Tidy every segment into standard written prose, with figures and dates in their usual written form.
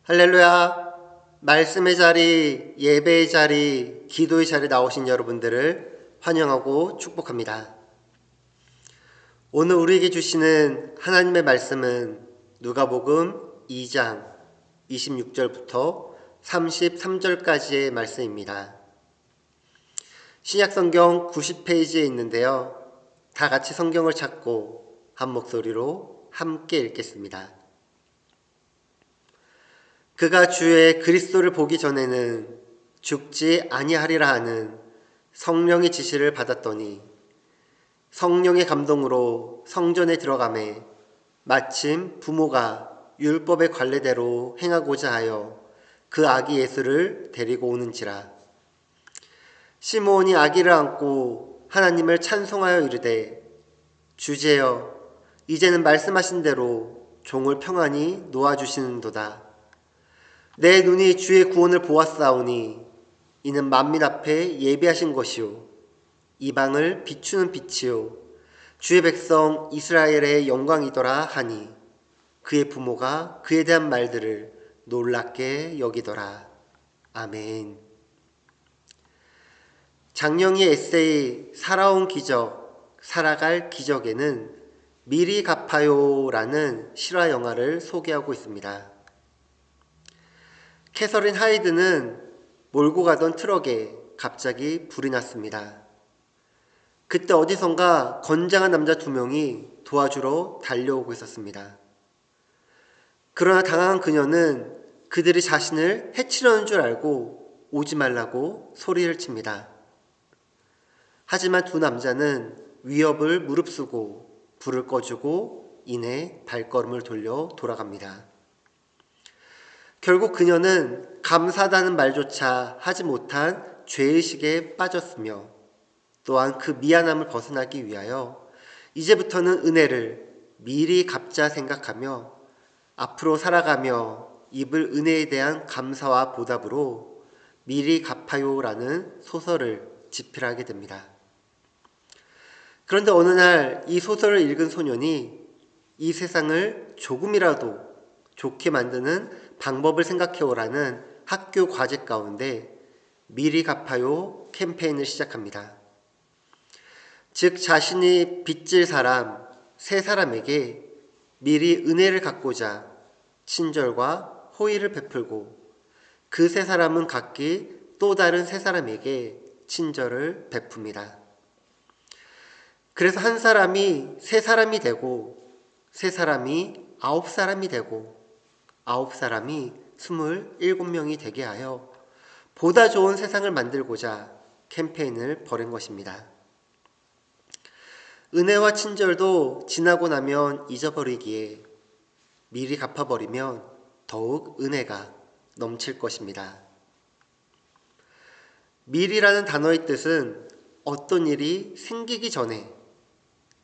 할렐루야. 말씀의 자리, 예배의 자리, 기도의 자리 나오신 여러분들을 환영하고 축복합니다. 오늘 우리에게 주시는 하나님의 말씀은 누가복음 2장 26절부터 33절까지의 말씀입니다. 신약성경 90페이지에 있는데요. 다 같이 성경을 찾고 한 목소리로 함께 읽겠습니다. 그가 주의 그리스도를 보기 전에는 죽지 아니하리라 하는 성령의 지시를 받았더니 성령의 감동으로 성전에 들어가매 마침 부모가 율법의 관례대로 행하고자 하여 그 아기 예수를 데리고 오는지라. 시므온이 아기를 안고 하나님을 찬송하여 이르되 주제여 이제는 말씀하신 대로 종을 평안히 놓아주시는도다. 내 눈이 주의 구원을 보았사오니 이는 만민 앞에 예비하신 것이요 이방을 비추는 빛이요 주의 백성 이스라엘의 영광이더라 하니 그의 부모가 그에 대한 말들을 놀랍게 여기더라. 아멘. 장영희의 에세이 살아온 기적, 살아갈 기적에는 미리 갚아요라는 실화 영화를 소개하고 있습니다. 캐서린 하이드는 몰고 가던 트럭에 갑자기 불이 났습니다. 그때 어디선가 건장한 남자 2명이 도와주러 달려오고 있었습니다. 그러나 당황한 그녀는 그들이 자신을 해치려는 줄 알고 오지 말라고 소리를 칩니다. 하지만 2 남자는 위협을 무릅쓰고 불을 꺼주고 이내 발걸음을 돌려 돌아갑니다. 결국 그녀는 감사하다는 말조차 하지 못한 죄의식에 빠졌으며 또한 그 미안함을 벗어나기 위하여 이제부터는 은혜를 미리 갚자 생각하며 앞으로 살아가며 입을 은혜에 대한 감사와 보답으로 미리 갚아요라는 소설을 집필하게 됩니다. 그런데 어느 날 이 소설을 읽은 소년이 이 세상을 조금이라도 좋게 만드는 방법을 생각해오라는 학교 과제 가운데 미리 갚아요 캠페인을 시작합니다. 즉 자신이 빚질 사람, 세 사람에게 미리 은혜를 갚고자 친절과 호의를 베풀고 그 세 사람은 각기 또 다른 세 사람에게 친절을 베풉니다. 그래서 한 사람이 세 사람이 되고 세 사람이 9사람이 되고 9사람이 27명이 되게 하여 보다 좋은 세상을 만들고자 캠페인을 벌인 것입니다. 은혜와 친절도 지나고 나면 잊어버리기에 미리 갚아버리면 더욱 은혜가 넘칠 것입니다. 미리라는 단어의 뜻은 어떤 일이 생기기 전에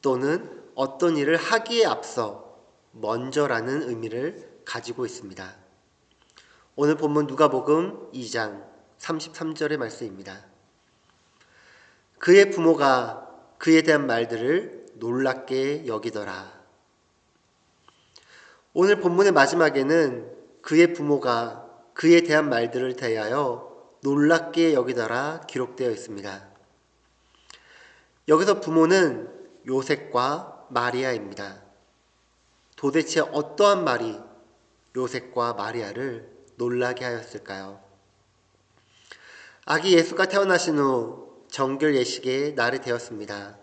또는 어떤 일을 하기에 앞서 먼저라는 의미를 가지고 있습니다. 오늘 본문 누가복음 2장 33절의 말씀입니다. 그의 부모가 그에 대한 말들을 놀랍게 여기더라. 오늘 본문의 마지막에는 그의 부모가 그에 대한 말들을 대하여 놀랍게 여기더라 기록되어 있습니다. 여기서 부모는 요셉과 마리아입니다. 도대체 어떠한 말이 요셉과 마리아를 놀라게 하였을까요? 아기 예수가 태어나신 후 정결 예식의 날이 되었습니다.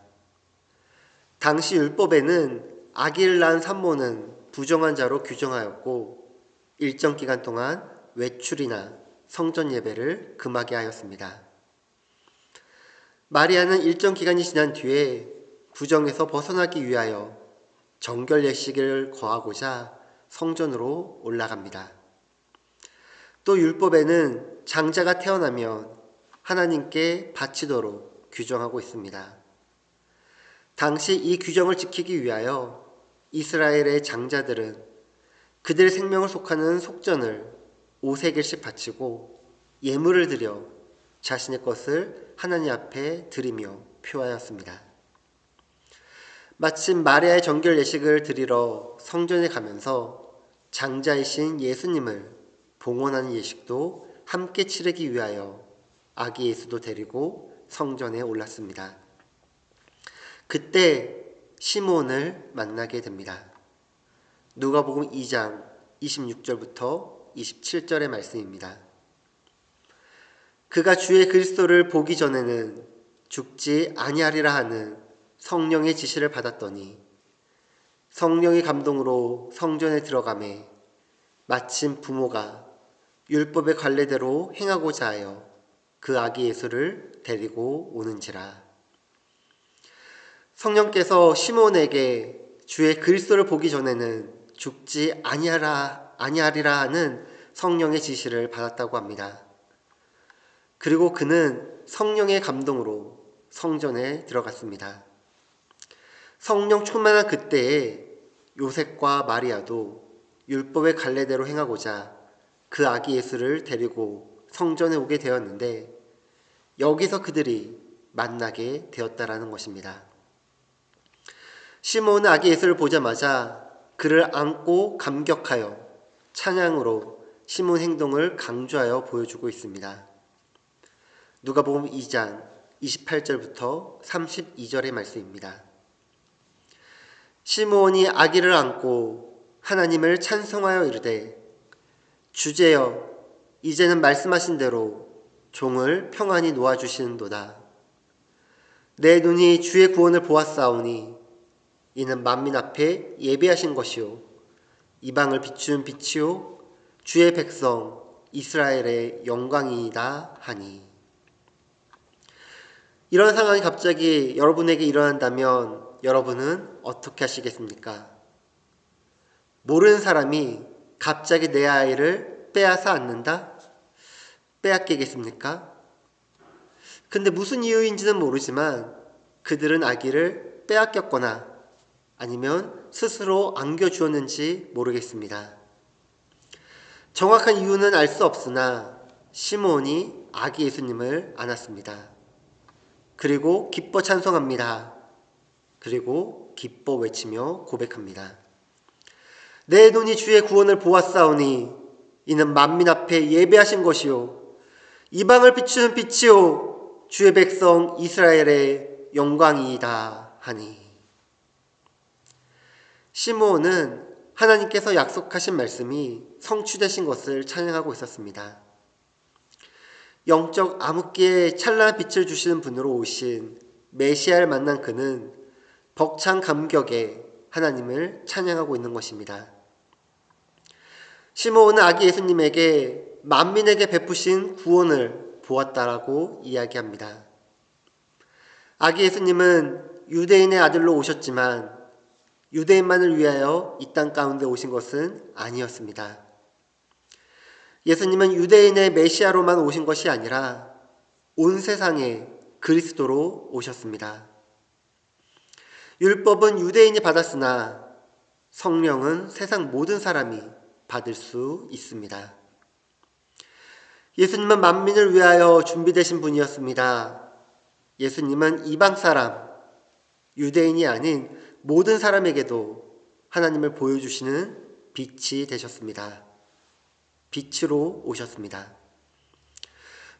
당시 율법에는 아기를 낳은 산모는 부정한 자로 규정하였고 일정 기간 동안 외출이나 성전 예배를 금하게 하였습니다. 마리아는 일정 기간이 지난 뒤에 부정에서 벗어나기 위하여 정결 예식을 거하고자 성전으로 올라갑니다. 또 율법에는 장자가 태어나면 하나님께 바치도록 규정하고 있습니다. 당시 이 규정을 지키기 위하여 이스라엘의 장자들은 그들의 생명을 속하는 속전을 5세겔씩 바치고 예물을 드려 자신의 것을 하나님 앞에 드리며 표하였습니다. 마침 마리아의 정결 예식을 드리러 성전에 가면서 장자이신 예수님을 봉헌하는 예식도 함께 치르기 위하여 아기 예수도 데리고 성전에 올랐습니다. 그때 시므온을 만나게 됩니다. 누가복음 2장 26절부터 27절의 말씀입니다. 그가 주의 그리스도를 보기 전에는 죽지 아니하리라 하는 성령의 지시를 받았더니 성령의 감동으로 성전에 들어가매 마침 부모가 율법의 관례대로 행하고자 하여 그 아기 예수를 데리고 오는지라. 성령께서 시므온에게 주의 그리스도를 보기 전에는 죽지 아니하리라 하는 성령의 지시를 받았다고 합니다. 그리고 그는 성령의 감동으로 성전에 들어갔습니다. 성령 충만한 그때에 요셉과 마리아도 율법의 관례대로 행하고자 그 아기 예수를 데리고 성전에 오게 되었는데 여기서 그들이 만나게 되었다라는 것입니다. 시므온은 아기 예수를 보자마자 그를 안고 감격하여 찬양으로 시므온 행동을 강조하여 보여주고 있습니다. 누가복음 2장 28절부터 32절의 말씀입니다. 시므온이 아기를 안고 하나님을 찬송하여 이르되 주제여 이제는 말씀하신 대로 종을 평안히 놓아주시는도다. 내 눈이 주의 구원을 보았사오니 이는 만민 앞에 예비하신 것이요 이방을 비추는 빛이요 주의 백성 이스라엘의 영광이다 하니. 이런 상황이 갑자기 여러분에게 일어난다면 여러분은 어떻게 하시겠습니까? 모르는 사람이 갑자기 내 아이를 빼앗아 안는다? 빼앗기겠습니까? 근데 무슨 이유인지는 모르지만 그들은 아기를 빼앗겼거나 아니면 스스로 안겨주었는지 모르겠습니다. 정확한 이유는 알 수 없으나 시므온이 아기 예수님을 안았습니다. 그리고 기뻐 찬송합니다. 그리고 기뻐 외치며 고백합니다. 내 눈이 주의 구원을 보았사오니 이는 만민 앞에 예배하신 것이요 이방을 비추는 빛이요 주의 백성 이스라엘의 영광이다 하니. 시므온은 하나님께서 약속하신 말씀이 성취되신 것을 찬양하고 있었습니다. 영적 암흑기에 찬란한 빛을 주시는 분으로 오신 메시아를 만난 그는 벅찬 감격에 하나님을 찬양하고 있는 것입니다. 시므온은 아기 예수님에게 만민에게 베푸신 구원을 보았다라고 이야기합니다. 아기 예수님은 유대인의 아들로 오셨지만 유대인만을 위하여 이 땅 가운데 오신 것은 아니었습니다. 예수님은 유대인의 메시아로만 오신 것이 아니라 온 세상에 그리스도로 오셨습니다. 율법은 유대인이 받았으나 성령은 세상 모든 사람이 받을 수 있습니다. 예수님은 만민을 위하여 준비되신 분이었습니다. 예수님은 이방 사람, 유대인이 아닌 모든 사람에게도 하나님을 보여주시는 빛이 되셨습니다. 빛으로 오셨습니다.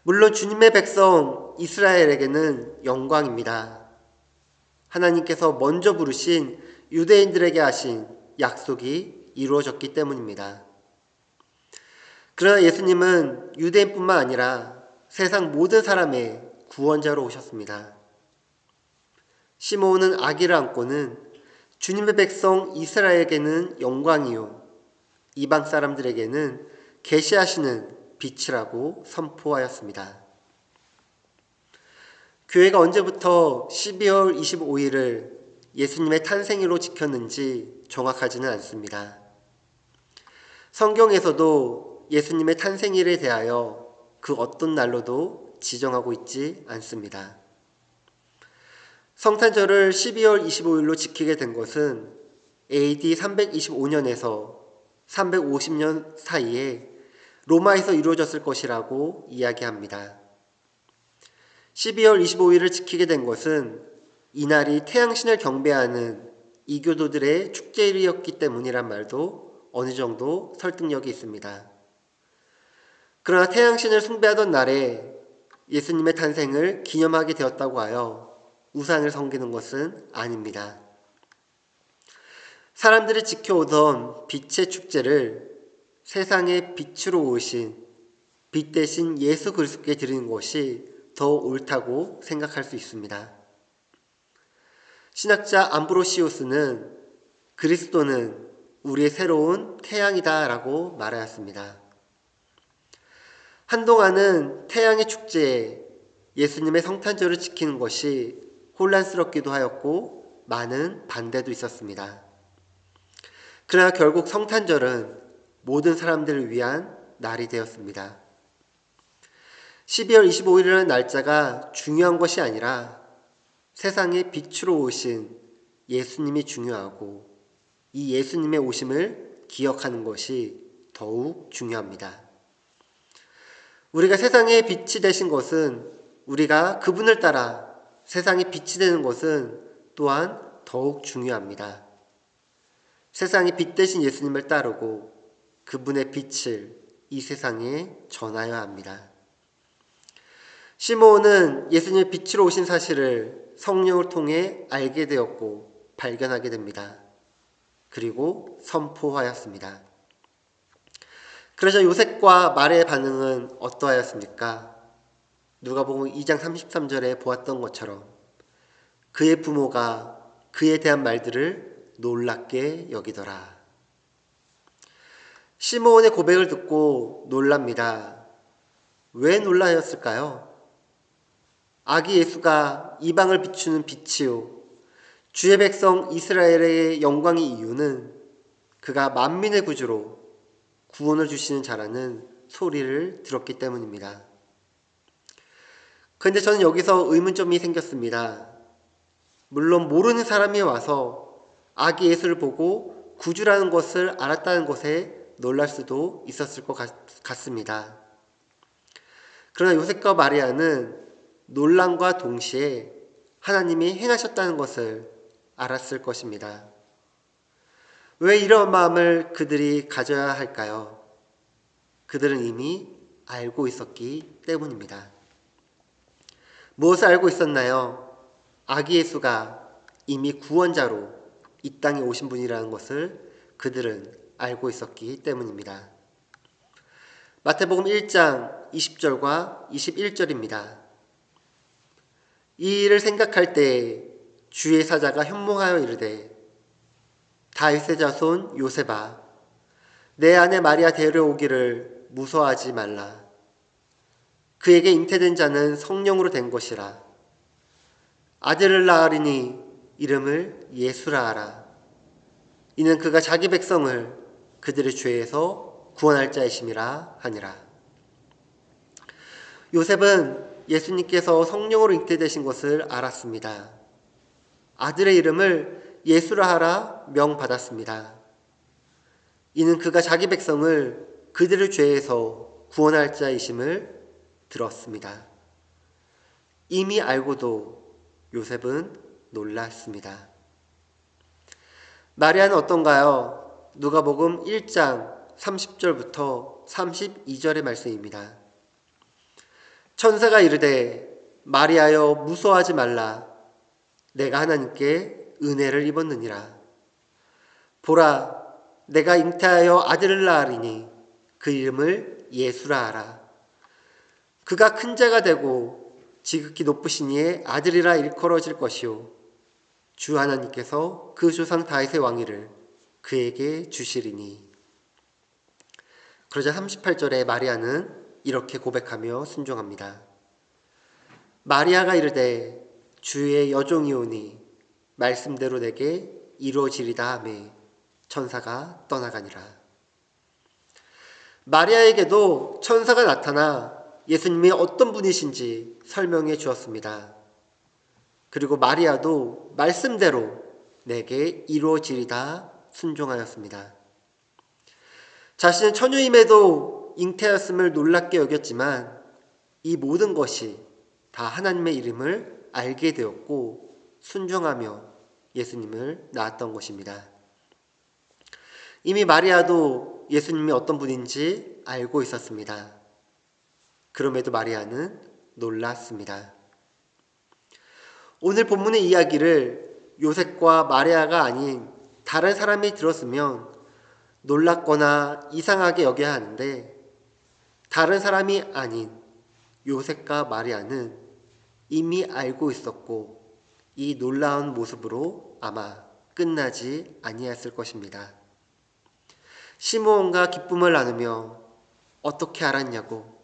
물론 주님의 백성 이스라엘에게는 영광입니다. 하나님께서 먼저 부르신 유대인들에게 하신 약속이 이루어졌기 때문입니다. 그러나 예수님은 유대인뿐만 아니라 세상 모든 사람의 구원자로 오셨습니다. 시므온은 아기를 안고는 주님의 백성 이스라엘에게는 영광이요 이방 사람들에게는 계시하시는 빛이라고 선포하였습니다. 교회가 언제부터 12월 25일을 예수님의 탄생일로 지켰는지 정확하지는 않습니다. 성경에서도 예수님의 탄생일에 대하여 그 어떤 날로도 지정하고 있지 않습니다. 성탄절을 12월 25일로 지키게 된 것은 AD 325년에서 350년 사이에 로마에서 이루어졌을 것이라고 이야기합니다. 12월 25일을 지키게 된 것은 이날이 태양신을 경배하는 이교도들의 축제일이었기 때문이란 말도 어느 정도 설득력이 있습니다. 그러나 태양신을 숭배하던 날에 예수님의 탄생을 기념하게 되었다고 하여 우상을 섬기는 것은 아닙니다. 사람들이 지켜오던 빛의 축제를 세상의 빛으로 오신 빛 대신 예수 그리스도께 드리는 것이 더 옳다고 생각할 수 있습니다. 신학자 암브로시우스는 그리스도는 우리의 새로운 태양이다 라고 말하였습니다. 한동안은 태양의 축제에 예수님의 성탄절을 지키는 것이 혼란스럽기도 하였고 많은 반대도 있었습니다. 그러나 결국 성탄절은 모든 사람들을 위한 날이 되었습니다. 12월 25일이라는 날짜가 중요한 것이 아니라 세상의 빛으로 오신 예수님이 중요하고 이 예수님의 오심을 기억하는 것이 더욱 중요합니다. 우리가 세상의 빛이 되신 것은 우리가 그분을 따라 세상의 빛이 되는 것은 또한 더욱 중요합니다. 세상의 빛 되신 예수님을 따르고 그분의 빛을 이 세상에 전하여야 합니다. 시므온은 예수님의 빛으로 오신 사실을 성령을 통해 알게 되었고 발견하게 됩니다. 그리고 선포하였습니다. 그러자 요셉과 마리아의 반응은 어떠하였습니까? 누가복음 2장 33절에 보았던 것처럼 그의 부모가 그에 대한 말들을 놀랍게 여기더라. 시므온의 고백을 듣고 놀랍니다. 왜 놀라였을까요? 아기 예수가 이방을 비추는 빛이요 주의 백성 이스라엘의 영광의 이유는 그가 만민의 구주로 구원을 주시는 자라는 소리를 들었기 때문입니다. 그런데 저는 여기서 의문점이 생겼습니다. 물론 모르는 사람이 와서 아기 예수를 보고 구주라는 것을 알았다는 것에 놀랄 수도 있었을 것 같습니다. 그러나 요셉과 마리아는 놀람과 동시에 하나님이 행하셨다는 것을 알았을 것입니다. 왜 이런 마음을 그들이 가져야 할까요? 그들은 이미 알고 있었기 때문입니다. 무엇을 알고 있었나요? 아기 예수가 이미 구원자로 이 땅에 오신 분이라는 것을 그들은 알고 있었기 때문입니다. 마태복음 1장 20절과 21절입니다. 이 일을 생각할 때 주의 사자가 현몽하여 이르되 다윗의 자손 요셉아 내 아내 마리아 데려오기를 무서워하지 말라. 그에게 잉태된 자는 성령으로 된 것이라. 아들을 낳으리니 이름을 예수라 하라. 이는 그가 자기 백성을 그들의 죄에서 구원할 자이심이라 하니라. 요셉은 예수님께서 성령으로 잉태되신 것을 알았습니다. 아들의 이름을 예수라 하라 명받았습니다. 이는 그가 자기 백성을 그들의 죄에서 구원할 자이심을 들었습니다. 이미 알고도 요셉은 놀랐습니다. 마리아는 어떤가요? 누가복음 1장 30절부터 32절의 말씀입니다. 천사가 이르되 마리아여 무서워하지 말라. 내가 하나님께 은혜를 입었느니라. 보라 내가 잉태하여 아들을 낳으리니 그 이름을 예수라 하라. 그가 큰 자가 되고 지극히 높으신 이의 아들이라 일컬어질 것이요 주 하나님께서 그 조상 다윗의 왕위를 그에게 주시리니. 그러자 38절에 마리아는 이렇게 고백하며 순종합니다. 마리아가 이르되 주의 여종이오니 말씀대로 내게 이루어지리다 하매 천사가 떠나가니라. 마리아에게도 천사가 나타나 예수님이 어떤 분이신지 설명해 주었습니다. 그리고 마리아도 말씀대로 내게 이루어지리다 순종하였습니다. 자신은 처녀임에도 잉태였음을 놀랍게 여겼지만 이 모든 것이 다 하나님의 이름을 알게 되었고 순종하며 예수님을 낳았던 것입니다. 이미 마리아도 예수님이 어떤 분인지 알고 있었습니다. 그럼에도 마리아는 놀랐습니다. 오늘 본문의 이야기를 요셉과 마리아가 아닌 다른 사람이 들었으면 놀랍거나 이상하게 여겨야 하는데, 다른 사람이 아닌 요셉과 마리아는 이미 알고 있었고 이 놀라운 모습으로 아마 끝나지 아니했을 것입니다. 시므온과 기쁨을 나누며 어떻게 알았냐고,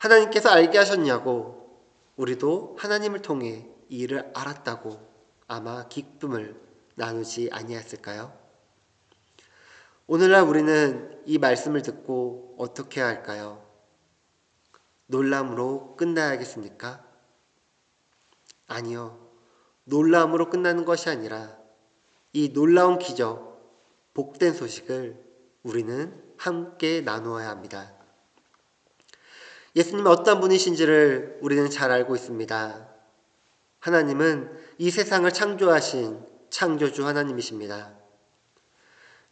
하나님께서 알게 하셨냐고, 우리도 하나님을 통해 이 일을 알았다고 아마 기쁨을 나누지 아니했을까요? 오늘날 우리는 이 말씀을 듣고 어떻게 해야 할까요? 놀람으로 끝나야겠습니까? 아니요. 놀람으로 끝나는 것이 아니라 이 놀라운 기적, 복된 소식을 우리는 함께 나누어야 합니다. 예수님은 어떤 분이신지를 우리는 잘 알고 있습니다. 하나님은 이 세상을 창조하신 창조주 하나님이십니다.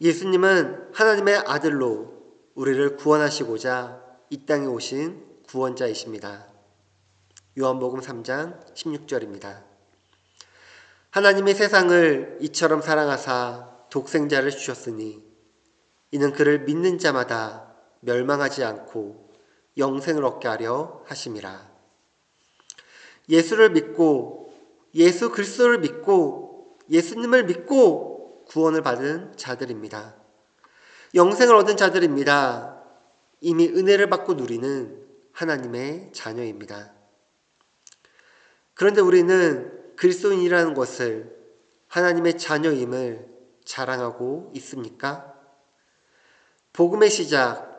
예수님은 하나님의 아들로 우리를 구원하시고자 이 땅에 오신 구원자이십니다. 요한복음 3장 16절입니다. 하나님의 세상을 이처럼 사랑하사 독생자를 주셨으니 이는 그를 믿는 자마다 멸망하지 않고 영생을 얻게 하려 하심이라. 예수를 믿고 예수 그리스도를 믿고 예수님을 믿고 구원을 받은 자들입니다. 영생을 얻은 자들입니다. 이미 은혜를 받고 누리는 하나님의 자녀입니다. 그런데 우리는 그리스도인이라는 것을, 하나님의 자녀임을 자랑하고 있습니까? 복음의 시작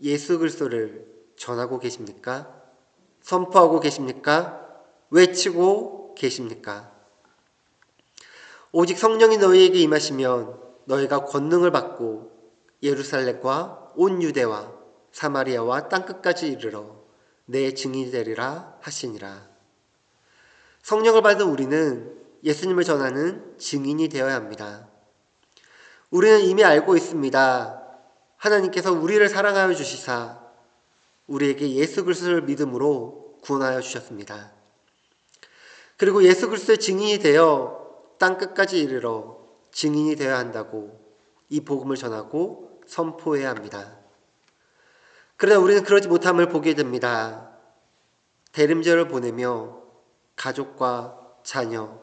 예수 그리스도를 전하고 계십니까? 선포하고 계십니까? 외치고 계십니까? 오직 성령이 너희에게 임하시면 너희가 권능을 받고 예루살렘과 온 유대와 사마리아와 땅끝까지 이르러 내 증인이 되리라 하시니라. 성령을 받은 우리는 예수님을 전하는 증인이 되어야 합니다. 우리는 이미 알고 있습니다. 하나님께서 우리를 사랑하여 주시사 우리에게 예수 그리스도를 믿음으로 구원하여 주셨습니다. 그리고 예수 그리스도의 증인이 되어 땅끝까지 이르러 증인이 되어야 한다고 이 복음을 전하고 선포해야 합니다. 그러나 우리는 그러지 못함을 보게 됩니다. 대림절을 보내며 가족과 자녀,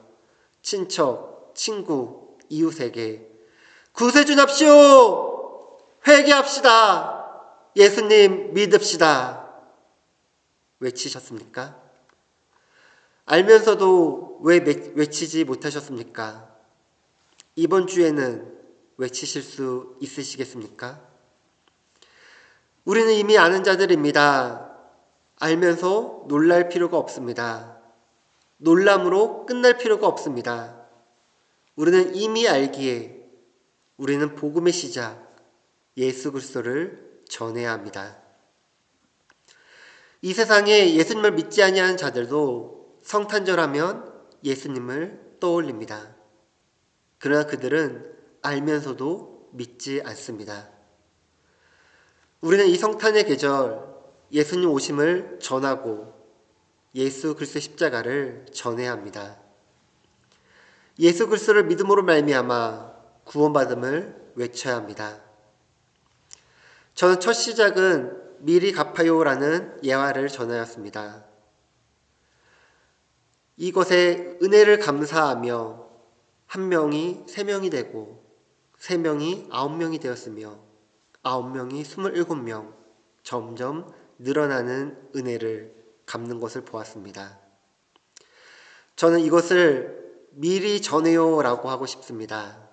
친척, 친구, 이웃에게 구세주 납시오! 회개합시다! 예수님 믿읍시다! 외치셨습니까? 알면서도 왜 외치지 못하셨습니까? 이번 주에는 외치실 수 있으시겠습니까? 우리는 이미 아는 자들입니다. 알면서 놀랄 필요가 없습니다. 놀람으로 끝날 필요가 없습니다. 우리는 이미 알기에 우리는 복음의 시작 예수 그리스도를 전해야 합니다. 이 세상에 예수님을 믿지 아니하는 자들도 성탄절하면 예수님을 떠올립니다. 그러나 그들은 알면서도 믿지 않습니다. 우리는 이 성탄의 계절 예수님 오심을 전하고 예수 그리스도의 십자가를 전해야 합니다. 예수 그리스도를 믿음으로 말미암아 구원받음을 외쳐야 합니다. 저는 첫 시작은 미리 갚아요라는 예화를 전하였습니다. 이것에 은혜를 감사하며 한 명이 3명이 되고 3명이 9명이 되었으며 9명이 27명, 점점 늘어나는 은혜를 갚는 것을 보았습니다. 저는 이것을 미리 전해요라고 하고 싶습니다.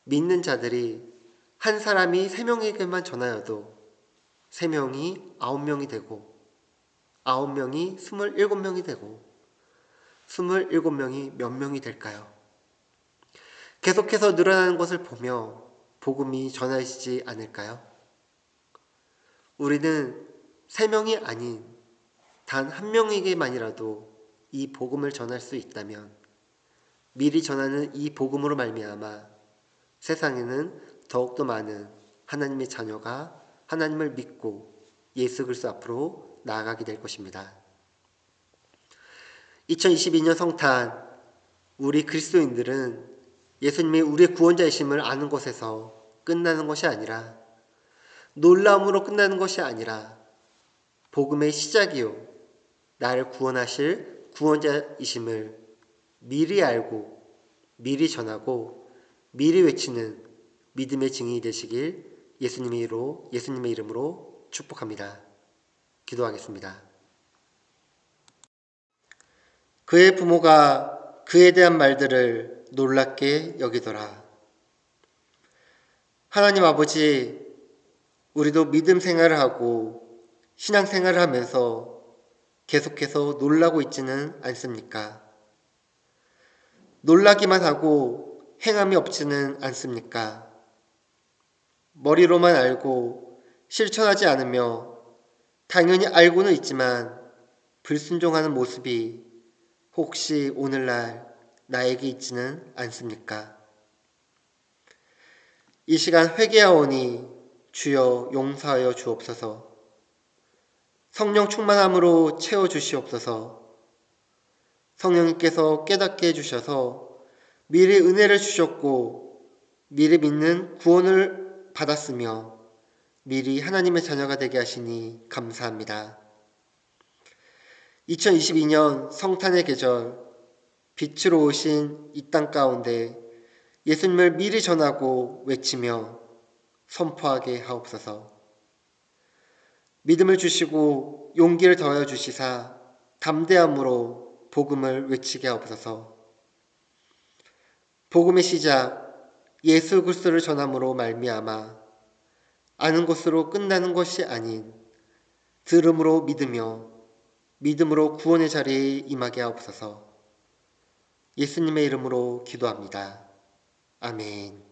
믿는 자들이 한 사람이 3명에게만 전하여도 3명이 9명이 되고 9명이 27명이 되고 27명이 몇 명이 될까요? 계속해서 늘어나는 것을 보며 복음이 전해지지 않을까요? 우리는 3명이 아닌 단 1명에게만이라도 이 복음을 전할 수 있다면 미리 전하는 이 복음으로 말미암아 세상에는 더욱더 많은 하나님의 자녀가 하나님을 믿고 예수 그리스도 앞으로 나아가게 될 것입니다. 2022년 성탄, 우리 그리스도인들은 예수님이 우리의 구원자이심을 아는 것에서 끝나는 것이 아니라, 놀라움으로 끝나는 것이 아니라 복음의 시작이요 나를 구원하실 구원자이심을 미리 알고 미리 전하고 미리 외치는 믿음의 증인이 되시길 예수님의 이름으로 축복합니다. 기도하겠습니다. 그의 부모가 그에 대한 말들을 놀랍게 여기더라. 하나님 아버지, 우리도 믿음 생활을 하고 신앙 생활을 하면서 계속해서 놀라고 있지는 않습니까? 놀라기만 하고 행함이 없지는 않습니까? 머리로만 알고 실천하지 않으며 당연히 알고는 있지만 불순종하는 모습이 혹시 오늘날 나에게 있지는 않습니까? 이 시간 회개하오니 주여 용서하여 주옵소서. 성령 충만함으로 채워주시옵소서. 성령님께서 깨닫게 해주셔서 미리 은혜를 주셨고 미리 믿는 구원을 받았으며 미리 하나님의 자녀가 되게 하시니 감사합니다. 2022년 성탄의 계절, 빛으로 오신 이 땅 가운데 예수님을 미리 전하고 외치며 선포하게 하옵소서. 믿음을 주시고 용기를 더하여 주시사 담대함으로 복음을 외치게 하옵소서. 복음의 시작, 예수 그리스도를 전함으로 말미암아 아는 것으로 끝나는 것이 아닌 들음으로 믿으며 믿음으로 구원의 자리에 임하게 하옵소서. 예수님의 이름으로 기도합니다. 아멘.